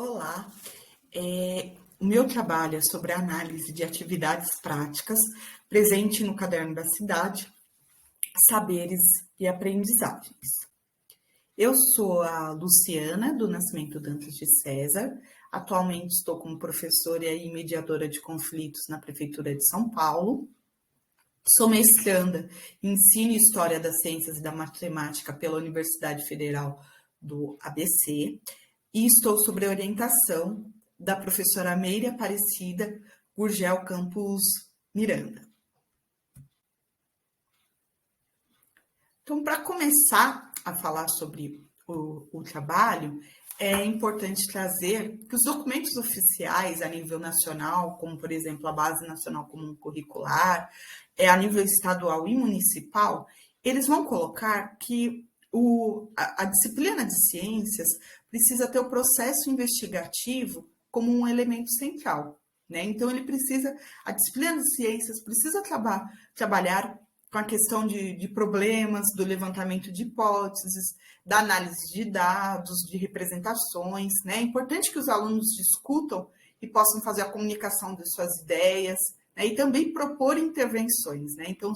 Olá, o meu trabalho é sobre a análise de atividades práticas presente no Caderno da Cidade, Saberes e Aprendizagens. Eu sou a Luciana, do Nascimento Dantas de César. Atualmente estou como professora e mediadora de conflitos na Prefeitura de São Paulo. Sou mestranda em Ensino e História das Ciências e da Matemática pela Universidade Federal do ABC e estou sob a orientação da professora Meire Aparecida Gurgel Campos Miranda. Então, para começar a falar sobre o trabalho, é importante trazer que os documentos oficiais a nível nacional, como, por exemplo, a Base Nacional Comum Curricular, a nível estadual e municipal, eles vão colocar que a disciplina de ciências precisa ter o processo investigativo como um elemento central, né? Então, a disciplina de ciências precisa trabalhar com a questão de problemas, do levantamento de hipóteses, da análise de dados, de representações, né? É importante que os alunos discutam e possam fazer a comunicação de suas ideias, né? E também propor intervenções, né? Então,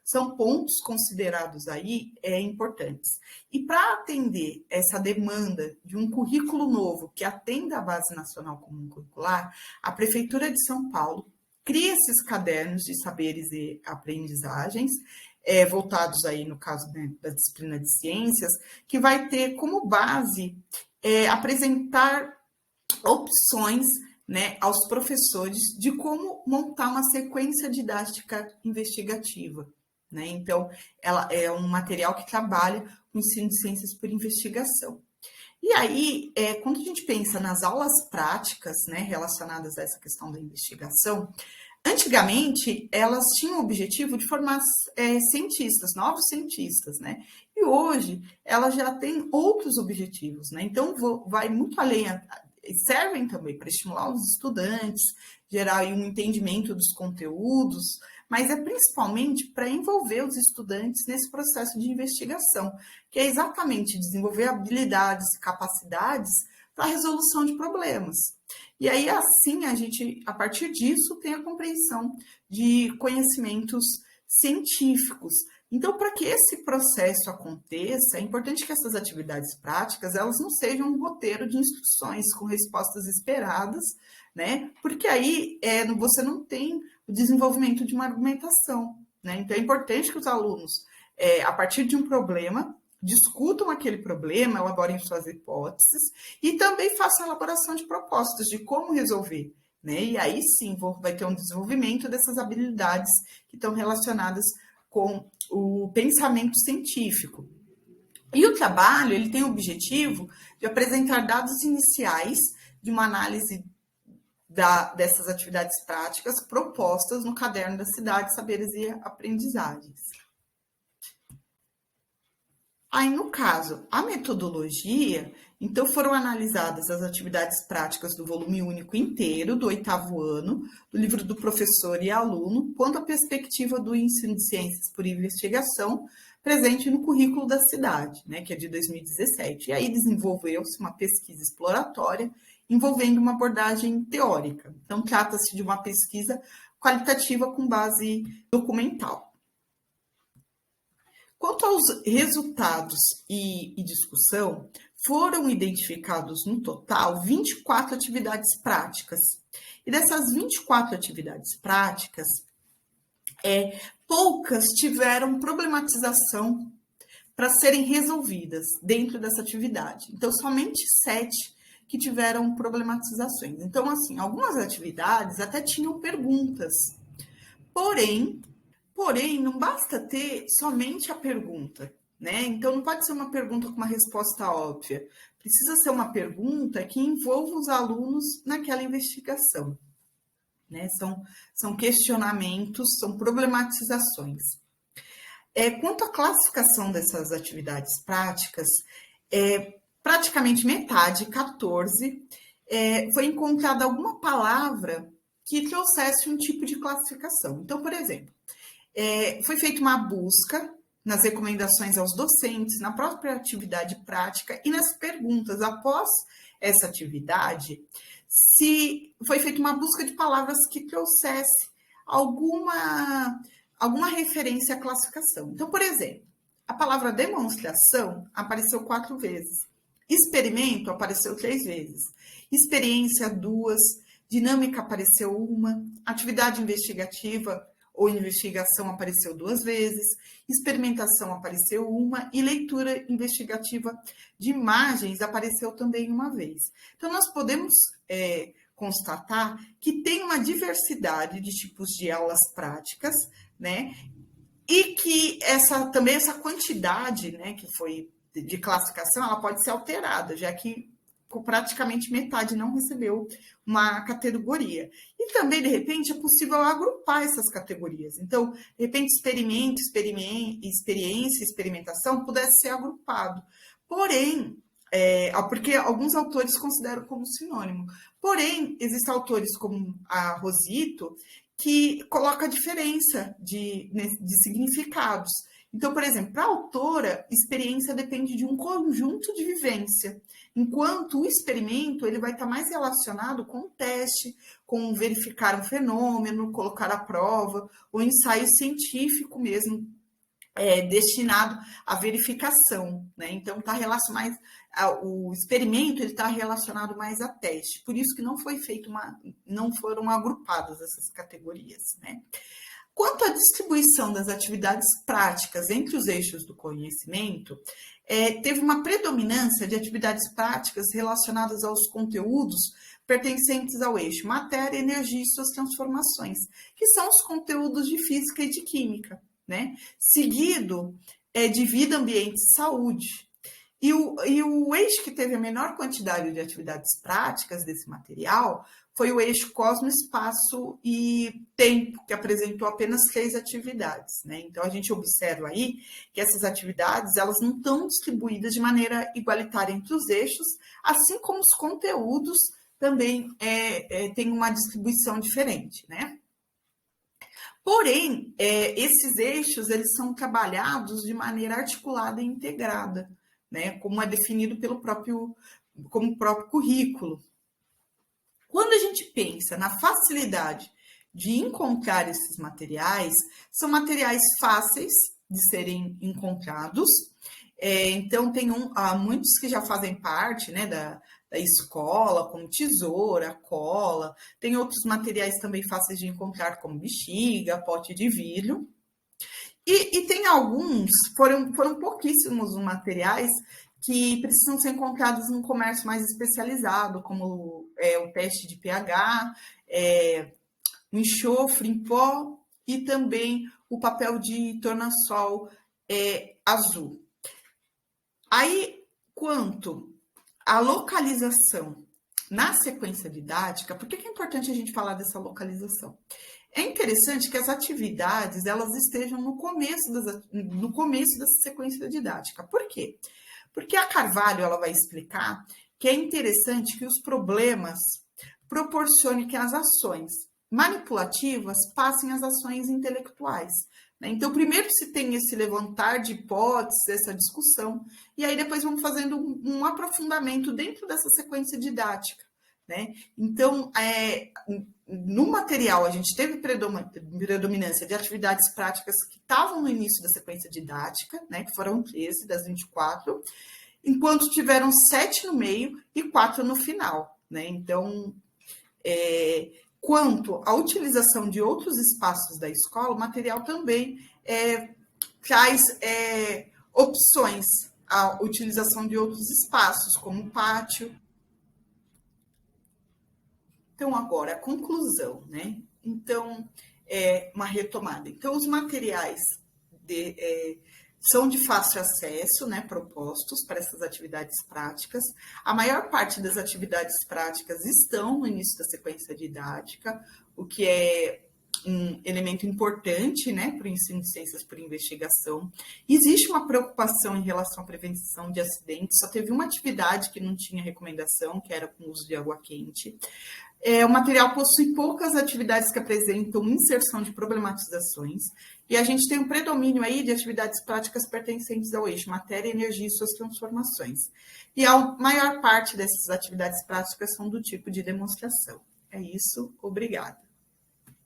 são pontos considerados aí importantes. E para atender essa demanda de um currículo novo que atenda à Base Nacional Comum Curricular, a Prefeitura de São Paulo cria esses cadernos de saberes e aprendizagens, voltados aí, no caso, né, da disciplina de ciências, que vai ter como base apresentar opções, né, aos professores de como montar uma sequência didática investigativa, né? Então, ela é um material que trabalha o ensino de ciências por investigação. E aí, quando a gente pensa nas aulas práticas, né, relacionadas a essa questão da investigação, antigamente elas tinham o objetivo de formar cientistas, novos cientistas, né? E hoje elas já têm outros objetivos, né? Então, vai muito além, servem também para estimular os estudantes, gerar um entendimento dos conteúdos, mas é principalmente para envolver os estudantes nesse processo de investigação, que é exatamente desenvolver habilidades e capacidades para a resolução de problemas. E aí, assim, a gente, a partir disso, tem a compreensão de conhecimentos científicos. Então, para que esse processo aconteça, é importante que essas atividades práticas, elas não sejam um roteiro de instruções com respostas esperadas, né? Porque aí você não tem o desenvolvimento de uma argumentação, né? Então, é importante que os alunos, a partir de um problema, discutam aquele problema, elaborem suas hipóteses e também façam a elaboração de propostas de como resolver, né? E aí sim vai ter um desenvolvimento dessas habilidades que estão relacionadas com o pensamento científico. E o trabalho, ele tem o objetivo de apresentar dados iniciais de uma análise dessas atividades práticas propostas no Caderno da Cidade, Saberes e Aprendizagens. Aí, no caso, a metodologia, então foram analisadas as atividades práticas do volume único inteiro, do 8º ano, do livro do professor e aluno, quanto à perspectiva do ensino de ciências por investigação, presente no currículo da cidade, né, que é de 2017. E aí desenvolveu-se uma pesquisa exploratória envolvendo uma abordagem teórica. Então, trata-se de uma pesquisa qualitativa com base documental. Quanto aos resultados e discussão, foram identificados no total 24 atividades práticas. E dessas 24 atividades práticas, poucas tiveram problematização para serem resolvidas dentro dessa atividade. Então, somente 7 que tiveram problematizações. Então, assim, algumas atividades até tinham perguntas. Porém, não basta ter somente a pergunta, né? Então, não pode ser uma pergunta com uma resposta óbvia. Precisa ser uma pergunta que envolva os alunos naquela investigação, né? São questionamentos, são problematizações. Quanto à classificação dessas atividades práticas, praticamente metade, 14, foi encontrada alguma palavra que trouxesse um tipo de classificação. Então, por exemplo, foi feita uma busca nas recomendações aos docentes, na própria atividade prática e nas perguntas após essa atividade, se foi feita uma busca de palavras que trouxesse alguma referência à classificação. Então, por exemplo, a palavra demonstração apareceu 4 vezes, experimento apareceu 3 vezes, experiência 2, dinâmica apareceu 1, atividade investigativa ou investigação apareceu 2 vezes, experimentação apareceu 1 e leitura investigativa de imagens apareceu também 1 vez. Então, nós podemos constatar que tem uma diversidade de tipos de aulas práticas, né? E que também essa quantidade, né, que foi de classificação, ela pode ser alterada, já que praticamente metade não recebeu uma categoria. E também, de repente, é possível agrupar essas categorias. Então, de repente, experimento, experiência, experimentação pudesse ser agrupado. Porém, porque alguns autores consideram como sinônimo. Porém, existem autores como a Rosito que coloca a diferença de significados. Então, por exemplo, para a autora, experiência depende de um conjunto de vivência, enquanto o experimento ele vai estar mais relacionado com o teste, com verificar um fenômeno, colocar à prova, ou ensaio científico mesmo, destinado à verificação, né? Então, está relacionado o experimento ele está relacionado mais a teste, por isso que não foram agrupadas essas categorias, né? Quanto à distribuição das atividades práticas entre os eixos do conhecimento, teve uma predominância de atividades práticas relacionadas aos conteúdos pertencentes ao eixo matéria, energia e suas transformações, que são os conteúdos de física e de química, né? Seguido de vida, ambiente e saúde. E o eixo que teve a menor quantidade de atividades práticas desse material foi o eixo cosmo, espaço e tempo, que apresentou apenas 3 atividades, né? Então, a gente observa aí que essas atividades, elas não estão distribuídas de maneira igualitária entre os eixos, assim como os conteúdos também têm uma distribuição diferente, né? Porém, esses eixos, eles são trabalhados de maneira articulada e integrada, né? Como é definido como próprio currículo. Quando a gente pensa na facilidade de encontrar esses materiais, são materiais fáceis de serem encontrados. Então, tem muitos que já fazem parte, né, da escola, como tesoura, cola. Tem outros materiais também fáceis de encontrar, como bexiga, pote de vidro. E tem alguns, foram pouquíssimos os materiais que precisam ser encontrados no comércio mais especializado, como o teste de pH, o enxofre em pó e também o papel de tornassol azul. Aí, quanto à localização na sequência didática, por que é importante a gente falar dessa localização? É interessante que as atividades elas estejam no começo dessa sequência didática. Por quê? Porque a Carvalho ela vai explicar que é interessante que os problemas proporcionem que as ações manipulativas passem às ações intelectuais. Né? Então, primeiro se tem esse levantar de hipóteses, essa discussão, e aí depois vamos fazendo um aprofundamento dentro dessa sequência didática. Né? Então, no material, a gente teve predominância de atividades práticas que estavam no início da sequência didática, né, que foram 13 das 24, enquanto tiveram 7 no meio e 4 no final. Né? Então, quanto à utilização de outros espaços da escola, o material também traz opções à utilização de outros espaços, como o pátio. Então, agora, a conclusão, né? Então, uma retomada. Então, os materiais são de fácil acesso, né, propostos para essas atividades práticas. A maior parte das atividades práticas estão no início da sequência didática, o que é um elemento importante, né, para o ensino de ciências por investigação. Existe uma preocupação em relação à prevenção de acidentes, só teve uma atividade que não tinha recomendação, que era com o uso de água quente. O material possui poucas atividades que apresentam inserção de problematizações, e a gente tem um predomínio aí de atividades práticas pertencentes ao eixo matéria, energia e suas transformações. E a maior parte dessas atividades práticas são do tipo de demonstração. É isso, obrigada.